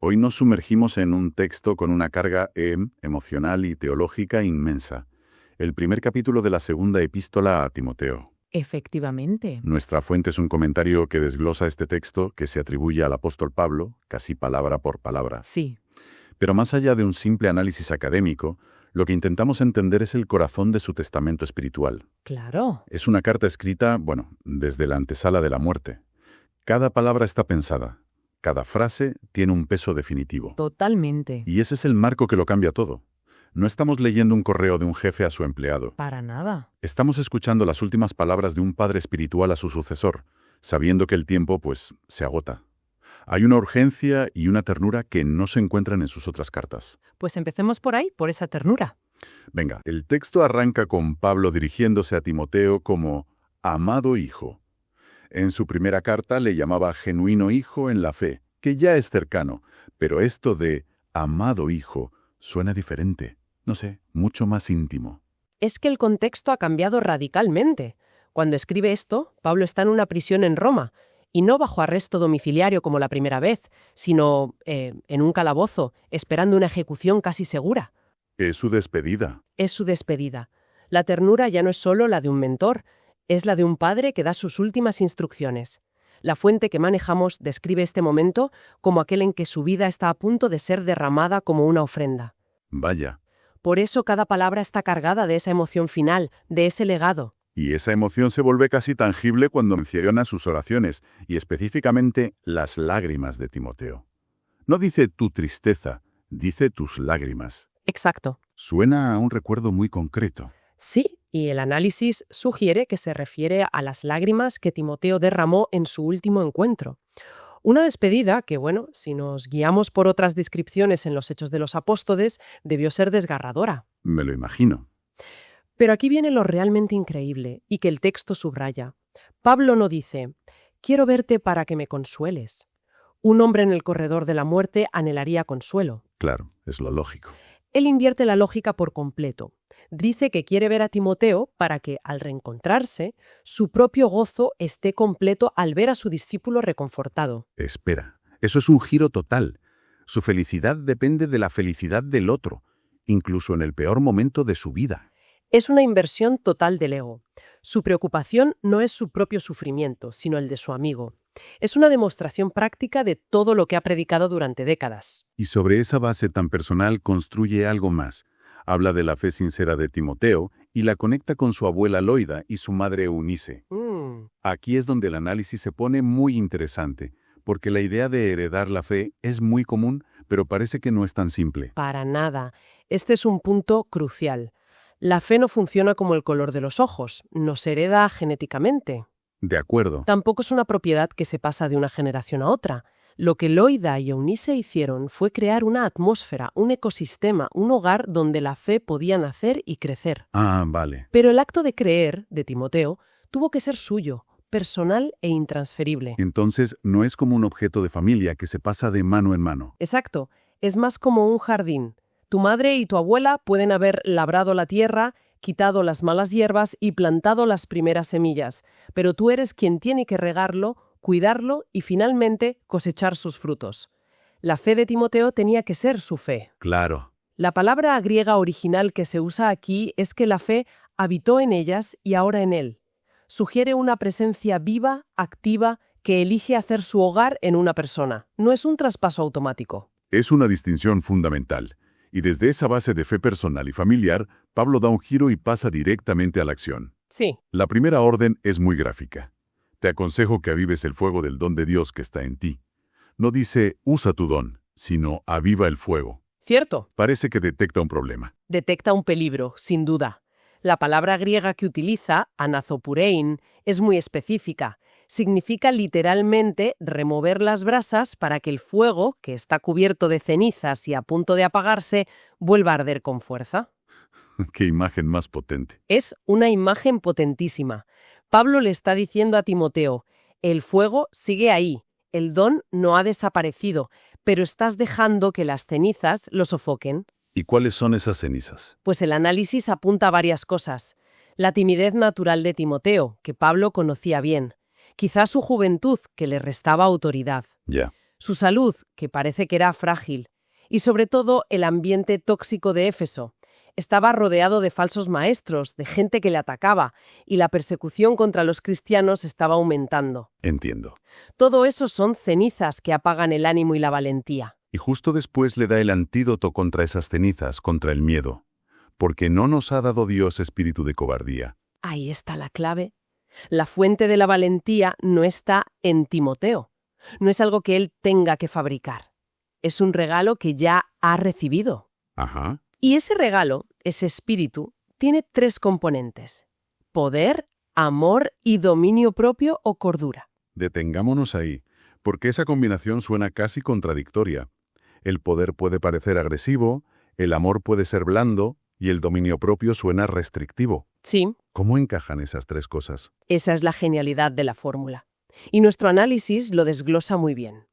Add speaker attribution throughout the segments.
Speaker 1: Hoy nos sumergimos en un texto con una carga emocional y teológica inmensa. El primer capítulo de la segunda epístola a Timoteo.
Speaker 2: Efectivamente.
Speaker 1: Nuestra fuente es un comentario que desglosa este texto que se atribuye al apóstol Pablo, casi palabra por palabra.
Speaker 2: Sí.
Speaker 1: Pero más allá de un simple análisis académico, lo que intentamos entender es el corazón de su testamento espiritual.
Speaker 2: Claro.
Speaker 1: Es una carta escrita, desde la antesala de la muerte. Cada palabra está pensada. Cada frase tiene un peso definitivo.
Speaker 2: Totalmente.
Speaker 1: Y ese es el marco que lo cambia todo. No estamos leyendo un correo de un jefe a su empleado.
Speaker 2: Para nada.
Speaker 1: Estamos escuchando las últimas palabras de un padre espiritual a su sucesor, sabiendo que el tiempo, se agota. Hay una urgencia y una ternura que no se encuentran en sus otras cartas.
Speaker 2: Pues empecemos por ahí, por esa ternura.
Speaker 1: Venga, el texto arranca con Pablo dirigiéndose a Timoteo como amado hijo. En su primera carta le llamaba genuino hijo en la fe, que ya es cercano, pero esto de amado hijo suena diferente, no sé, mucho más íntimo.
Speaker 2: Es que el contexto ha cambiado radicalmente. Cuando escribe esto, Pablo está en una prisión en Roma, y no bajo arresto domiciliario como la primera vez, sino en un calabozo, esperando una ejecución casi segura.
Speaker 1: Es su despedida.
Speaker 2: Es su despedida. La ternura ya no es solo la de un mentor, es la de un padre que da sus últimas instrucciones. La fuente que manejamos describe este momento como aquel en que su vida está a punto de ser derramada como una ofrenda.
Speaker 1: Vaya.
Speaker 2: Por eso cada palabra está cargada de esa emoción final, de ese legado.
Speaker 1: Y esa emoción se vuelve casi tangible cuando menciona sus oraciones, y específicamente las lágrimas de Timoteo. No dice tu tristeza, dice tus lágrimas.
Speaker 2: Exacto.
Speaker 1: Suena a un recuerdo muy concreto.
Speaker 2: Sí, y el análisis sugiere que se refiere a las lágrimas que Timoteo derramó en su último encuentro. Una despedida que, si nos guiamos por otras descripciones en los Hechos de los Apóstoles, debió ser desgarradora.
Speaker 1: Me lo imagino.
Speaker 2: Pero aquí viene lo realmente increíble y que el texto subraya. Pablo no dice, quiero verte para que me consueles. Un hombre en el corredor de la muerte anhelaría consuelo.
Speaker 1: Claro, es lo lógico.
Speaker 2: Él invierte la lógica por completo. Dice que quiere ver a Timoteo para que, al reencontrarse, su propio gozo esté completo al ver a su discípulo reconfortado.
Speaker 1: Espera, eso es un giro total. Su felicidad depende de la felicidad del otro, incluso en el peor momento de su vida.
Speaker 2: Es una inversión total del ego. Su preocupación no es su propio sufrimiento, sino el de su amigo. Es una demostración práctica de todo lo que ha predicado durante décadas.
Speaker 1: Y sobre esa base tan personal construye algo más. Habla de la fe sincera de Timoteo y la conecta con su abuela Loida y su madre Eunice. Aquí es donde el análisis se pone muy interesante, porque la idea de heredar la fe es muy común, pero parece que no es tan simple.
Speaker 2: Para nada. Este es un punto crucial. La fe no funciona como el color de los ojos, no se hereda genéticamente.
Speaker 1: De acuerdo.
Speaker 2: Tampoco es una propiedad que se pasa de una generación a otra. Lo que Loida y Eunice hicieron fue crear una atmósfera, un ecosistema, un hogar donde la fe podía nacer y crecer.
Speaker 1: Ah, vale.
Speaker 2: Pero el acto de creer, de Timoteo, tuvo que ser suyo, personal e intransferible.
Speaker 1: Entonces, no es como un objeto de familia que se pasa de mano en mano.
Speaker 2: Exacto. Es más como un jardín. Tu madre y tu abuela pueden haber labrado la tierra, quitado las malas hierbas y plantado las primeras semillas, pero tú eres quien tiene que regarlo, cuidarlo y finalmente cosechar sus frutos. La fe de Timoteo tenía que ser su fe.
Speaker 1: Claro.
Speaker 2: La palabra griega original que se usa aquí es que la fe habitó en ellas y ahora en él. Sugiere una presencia viva, activa, que elige hacer su hogar en una persona. No es un traspaso automático.
Speaker 1: Es una distinción fundamental. Y desde esa base de fe personal y familiar, Pablo da un giro y pasa directamente a la acción.
Speaker 2: Sí.
Speaker 1: La primera orden es muy gráfica. Te aconsejo que avives el fuego del don de Dios que está en ti. No dice, usa tu don, sino aviva el fuego.
Speaker 2: Cierto.
Speaker 1: Parece que detecta un problema.
Speaker 2: Detecta un peligro, sin duda. La palabra griega que utiliza, anazopurein, es muy específica. Significa literalmente remover las brasas para que el fuego, que está cubierto de cenizas y a punto de apagarse, vuelva a arder con fuerza.
Speaker 1: ¡Qué imagen más potente!
Speaker 2: Es una imagen potentísima. Pablo le está diciendo a Timoteo, el fuego sigue ahí, el don no ha desaparecido, pero estás dejando que las cenizas lo sofoquen.
Speaker 1: ¿Y cuáles son esas cenizas?
Speaker 2: Pues el análisis apunta a varias cosas. La timidez natural de Timoteo, que Pablo conocía bien. Quizás su juventud, que le restaba autoridad.
Speaker 1: Ya.
Speaker 2: su salud, que parece que era frágil, y sobre todo el ambiente tóxico de Éfeso. Estaba rodeado de falsos maestros, de gente que le atacaba, y la persecución contra los cristianos estaba aumentando.
Speaker 1: Entiendo.
Speaker 2: Todo eso son cenizas que apagan el ánimo y la valentía.
Speaker 1: Y justo después le da el antídoto contra esas cenizas, contra el miedo. Porque no nos ha dado Dios espíritu de cobardía.
Speaker 2: Ahí está la clave. La fuente de la valentía no está en Timoteo. No es algo que él tenga que fabricar. Es un regalo que ya ha recibido.
Speaker 1: Ajá.
Speaker 2: Y ese regalo, ese espíritu, tiene 3 componentes: poder, amor y dominio propio o cordura.
Speaker 1: Detengámonos ahí, porque esa combinación suena casi contradictoria. El poder puede parecer agresivo, el amor puede ser blando y el dominio propio suena restrictivo.
Speaker 2: Sí,
Speaker 1: ¿Cómo encajan esas 3 cosas?
Speaker 2: esa es la genialidad de la fórmula. Y nuestro análisis lo desglosa muy bien.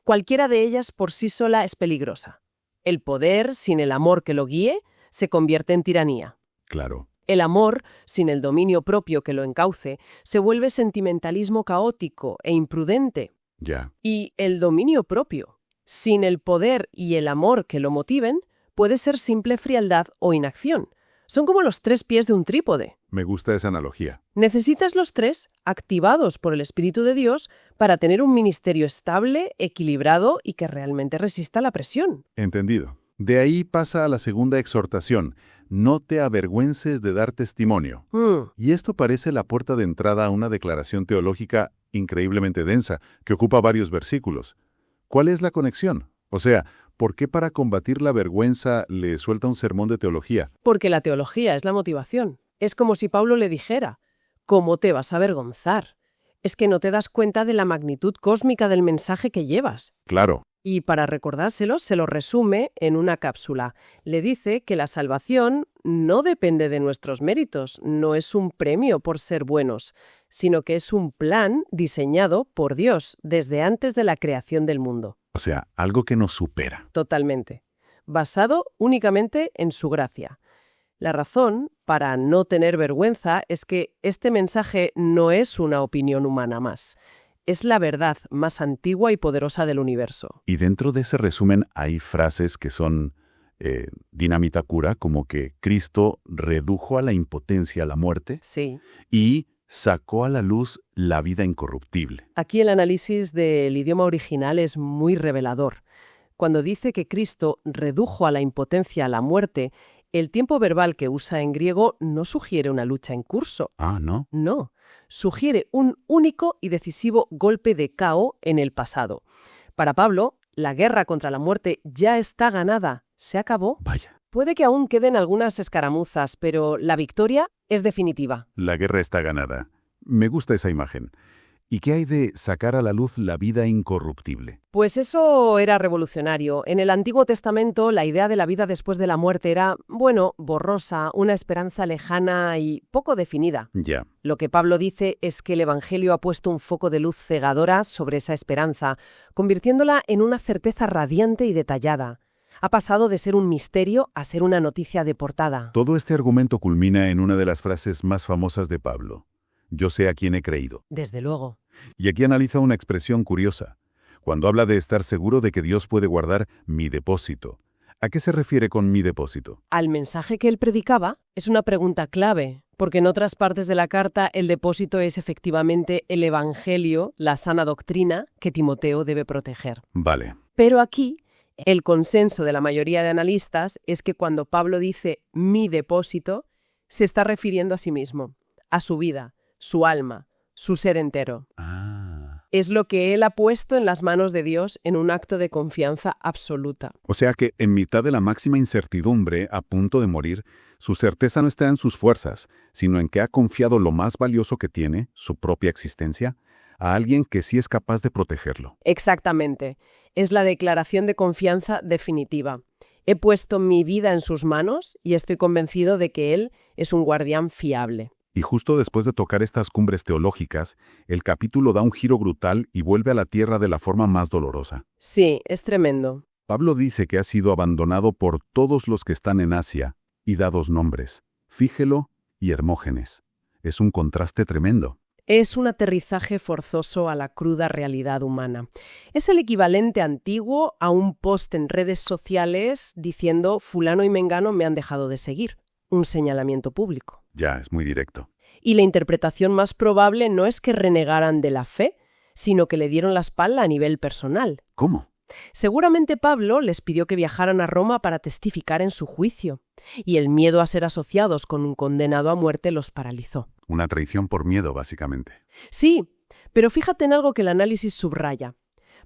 Speaker 2: Cualquiera de ellas por sí sola es peligrosa. El poder, sin el amor que lo guíe, se convierte en tiranía.
Speaker 1: Claro.
Speaker 2: El amor, sin el dominio propio que lo encauce, se vuelve sentimentalismo caótico e imprudente.
Speaker 1: Ya.
Speaker 2: Y el dominio propio, sin el poder y el amor que lo motiven, puede ser simple frialdad o inacción. Son como los 3 pies de un trípode.
Speaker 1: Me gusta esa analogía.
Speaker 2: Necesitas los 3 activados por el Espíritu de Dios para tener un ministerio estable, equilibrado y que realmente resista la presión.
Speaker 1: Entendido. De ahí pasa a la segunda exhortación. No te avergüences de dar testimonio. Y esto parece la puerta de entrada a una declaración teológica increíblemente densa, que ocupa varios versículos. ¿Cuál es la conexión? O sea, ¿por qué para combatir la vergüenza le suelta un sermón de teología?
Speaker 2: Porque la teología es la motivación. Es como si Pablo le dijera: ¿cómo te vas a avergonzar? Es que no te das cuenta de la magnitud cósmica del mensaje que llevas.
Speaker 1: Claro.
Speaker 2: Y para recordárselo, se lo resume en una cápsula. Le dice que la salvación no depende de nuestros méritos, no es un premio por ser buenos, sino que es un plan diseñado por Dios desde antes de la creación del mundo.
Speaker 1: O sea, algo que nos supera.
Speaker 2: Totalmente. Basado únicamente en su gracia. La razón para no tener vergüenza es que este mensaje no es una opinión humana más. Es la verdad más antigua y poderosa del universo.
Speaker 1: Y dentro de ese resumen hay frases que son dinamita cura, como que Cristo redujo a la impotencia la muerte
Speaker 2: Sí.
Speaker 1: y sacó a la luz la vida incorruptible.
Speaker 2: Aquí el análisis del idioma original es muy revelador. Cuando dice que Cristo redujo a la impotencia la muerte, el tiempo verbal que usa en griego no sugiere una lucha en curso.
Speaker 1: Ah, ¿no?
Speaker 2: No, sugiere un único y decisivo golpe de KO en el pasado. Para Pablo, la guerra contra la muerte ya está ganada. ¿Se acabó?
Speaker 1: Vaya.
Speaker 2: Puede que aún queden algunas escaramuzas, pero la victoria es definitiva.
Speaker 1: La guerra está ganada. Me gusta esa imagen. ¿Y qué hay de sacar a la luz la vida incorruptible?
Speaker 2: Pues eso era revolucionario. En el Antiguo Testamento, la idea de la vida después de la muerte era, bueno, borrosa, una esperanza lejana y poco definida.
Speaker 1: Ya.
Speaker 2: Lo que Pablo dice es que el Evangelio ha puesto un foco de luz cegadora sobre esa esperanza, convirtiéndola en una certeza radiante y detallada. Ha pasado de ser un misterio a ser una noticia de portada.
Speaker 1: Todo este argumento culmina en una de las frases más famosas de Pablo. Yo sé a quién he creído.
Speaker 2: Desde luego.
Speaker 1: Y aquí analiza una expresión curiosa. Cuando habla de estar seguro de que Dios puede guardar mi depósito. ¿A qué se refiere con mi depósito?
Speaker 2: Al mensaje que él predicaba es una pregunta clave, porque en otras partes de la carta el depósito es efectivamente el Evangelio, la sana doctrina que Timoteo debe proteger.
Speaker 1: Vale.
Speaker 2: Pero aquí, el consenso de la mayoría de analistas es que cuando Pablo dice mi depósito, se está refiriendo a sí mismo, a su vida, su alma, su ser entero. Es lo que él ha puesto en las manos de Dios en un acto de confianza absoluta.
Speaker 1: O sea que en mitad de la máxima incertidumbre, a punto de morir, su certeza no está en sus fuerzas, sino en que ha confiado lo más valioso que tiene, su propia existencia, a alguien que sí es capaz de protegerlo.
Speaker 2: Exactamente. Es la declaración de confianza definitiva. He puesto mi vida en sus manos y estoy convencido de que él es un guardián fiable.
Speaker 1: Y justo después de tocar estas cumbres teológicas, el capítulo da un giro brutal y vuelve a la tierra de la forma más dolorosa.
Speaker 2: Sí, es tremendo.
Speaker 1: Pablo dice que ha sido abandonado por todos los que están en Asia y da 2 nombres, Fígelo y Hermógenes. Es un contraste tremendo.
Speaker 2: Es un aterrizaje forzoso a la cruda realidad humana. Es el equivalente antiguo a un post en redes sociales diciendo fulano y mengano me han dejado de seguir. Un señalamiento público.
Speaker 1: Ya, es muy directo.
Speaker 2: Y la interpretación más probable no es que renegaran de la fe, sino que le dieron la espalda a nivel personal.
Speaker 1: ¿Cómo?
Speaker 2: Seguramente Pablo les pidió que viajaran a Roma para testificar en su juicio, y el miedo a ser asociados con un condenado a muerte los paralizó.
Speaker 1: Una traición por miedo, básicamente.
Speaker 2: Sí, pero fíjate en algo que el análisis subraya.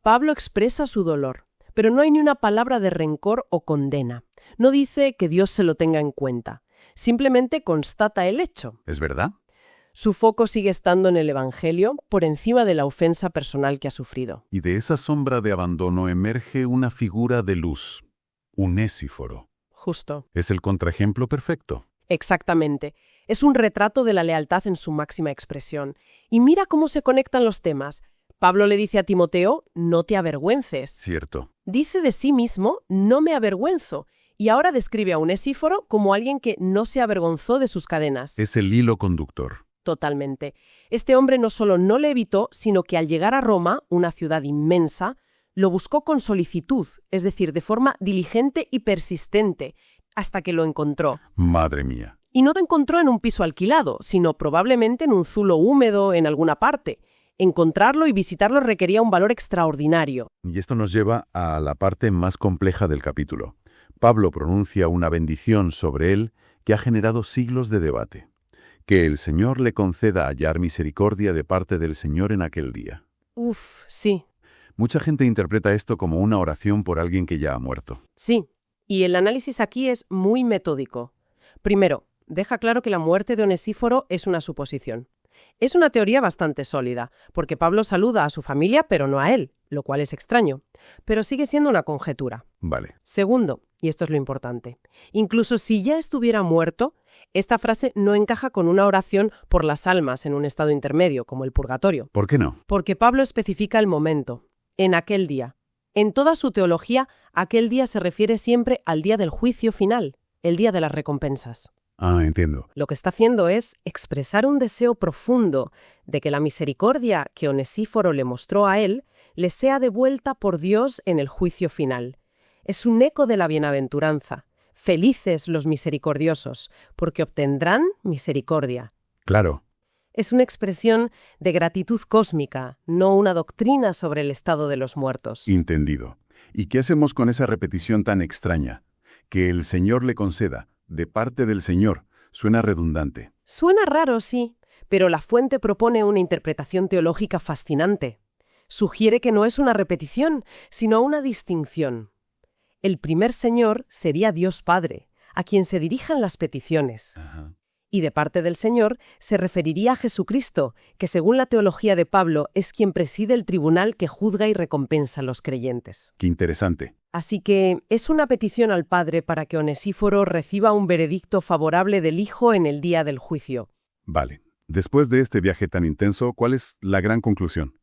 Speaker 2: Pablo expresa su dolor, pero no hay ni una palabra de rencor o condena. No dice que Dios se lo tenga en cuenta. Simplemente constata el hecho.
Speaker 1: ¿Es verdad?
Speaker 2: Su foco sigue estando en el Evangelio por encima de la ofensa personal que ha sufrido.
Speaker 1: Y de esa sombra de abandono emerge una figura de luz, Unesíforo.
Speaker 2: Justo.
Speaker 1: Es el contraejemplo perfecto.
Speaker 2: Exactamente. Es un retrato de la lealtad en su máxima expresión. Y mira cómo se conectan los temas. Pablo le dice a Timoteo, no te avergüences.
Speaker 1: Cierto.
Speaker 2: Dice de sí mismo, no me avergüenzo. Y ahora describe a Unesíforo como alguien que no se avergonzó de sus cadenas.
Speaker 1: Es el hilo conductor.
Speaker 2: Totalmente. Este hombre no solo no le evitó, sino que al llegar a Roma, una ciudad inmensa, lo buscó con solicitud, es decir, de forma diligente y persistente, hasta que lo encontró.
Speaker 1: Madre mía.
Speaker 2: Y no lo encontró en un piso alquilado, sino probablemente en un zulo húmedo en alguna parte. Encontrarlo y visitarlo requería un valor extraordinario.
Speaker 1: Y esto nos lleva a la parte más compleja del capítulo. Pablo pronuncia una bendición sobre él que ha generado siglos de debate. Que el Señor le conceda hallar misericordia de parte del Señor en aquel día.
Speaker 2: Sí.
Speaker 1: Mucha gente interpreta esto como una oración por alguien que ya ha muerto.
Speaker 2: Sí. Y el análisis aquí es muy metódico. Primero, deja claro que la muerte de Onesíforo es una suposición. Es una teoría bastante sólida, porque Pablo saluda a su familia, pero no a él, lo cual es extraño. Pero sigue siendo una conjetura.
Speaker 1: Vale.
Speaker 2: Segundo, y esto es lo importante, incluso si ya estuviera muerto, esta frase no encaja con una oración por las almas en un estado intermedio, como el purgatorio.
Speaker 1: ¿Por qué no?
Speaker 2: Porque Pablo especifica el momento, en aquel día. En toda su teología, aquel día se refiere siempre al día del juicio final, el día de las recompensas.
Speaker 1: Ah, entiendo.
Speaker 2: Lo que está haciendo es expresar un deseo profundo de que la misericordia que Onesíforo le mostró a él le sea devuelta por Dios en el juicio final. Es un eco de la bienaventuranza. Felices los misericordiosos, porque obtendrán misericordia.
Speaker 1: Claro.
Speaker 2: Es una expresión de gratitud cósmica, no una doctrina sobre el estado de los muertos.
Speaker 1: Entendido. ¿Y qué hacemos con esa repetición tan extraña? Que el Señor le conceda, de parte del Señor, suena redundante.
Speaker 2: Suena raro, sí, pero la fuente propone una interpretación teológica fascinante. Sugiere que no es una repetición, sino una distinción. El primer Señor sería Dios Padre, a quien se dirijan las peticiones.
Speaker 1: Ajá.
Speaker 2: Y de parte del Señor se referiría a Jesucristo, que según la teología de Pablo es quien preside el tribunal que juzga y recompensa a los creyentes.
Speaker 1: Qué interesante.
Speaker 2: Así que es una petición al Padre para que Onesíforo reciba un veredicto favorable del Hijo en el día del juicio.
Speaker 1: Vale. Después de este viaje tan intenso, ¿cuál es la gran conclusión?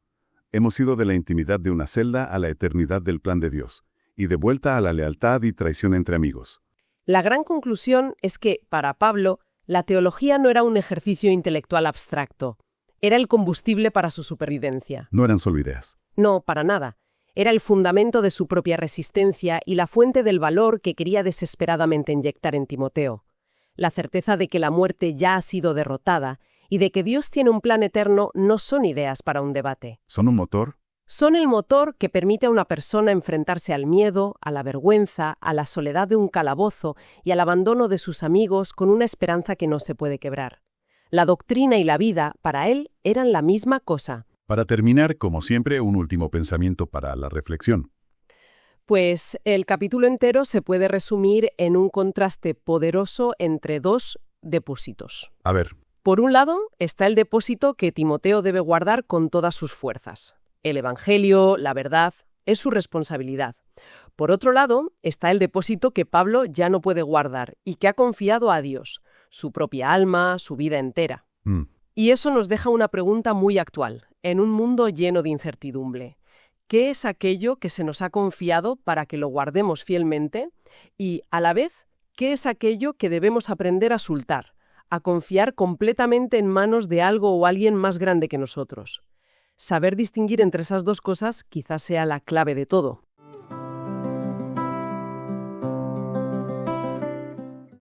Speaker 1: Hemos ido de la intimidad de una celda a la eternidad del plan de Dios, y de vuelta a la lealtad y traición entre amigos.
Speaker 2: La gran conclusión es que, para Pablo, la teología no era un ejercicio intelectual abstracto. Era el combustible para su supervivencia.
Speaker 1: No eran solo ideas.
Speaker 2: No, para nada. Era el fundamento de su propia resistencia y la fuente del valor que quería desesperadamente inyectar en Timoteo. La certeza de que la muerte ya ha sido derrotada y de que Dios tiene un plan eterno no son ideas para un debate.
Speaker 1: ¿Son un motor?
Speaker 2: Son el motor que permite a una persona enfrentarse al miedo, a la vergüenza, a la soledad de un calabozo y al abandono de sus amigos con una esperanza que no se puede quebrar. La doctrina y la vida, para él, eran la misma cosa.
Speaker 1: Para terminar, como siempre, un último pensamiento para la reflexión.
Speaker 2: Pues el capítulo entero se puede resumir en un contraste poderoso entre dos depósitos.
Speaker 1: A ver.
Speaker 2: Por un lado, está el depósito que Timoteo debe guardar con todas sus fuerzas. El Evangelio, la verdad, es su responsabilidad. Por otro lado, está el depósito que Pablo ya no puede guardar y que ha confiado a Dios, su propia alma, su vida entera. Y eso nos deja una pregunta muy actual, en un mundo lleno de incertidumbre. ¿Qué es aquello que se nos ha confiado para que lo guardemos fielmente? Y, a la vez, ¿qué es aquello que debemos aprender a soltar, a confiar completamente en manos de algo o alguien más grande que nosotros. Saber distinguir entre esas dos cosas quizás sea la clave de todo.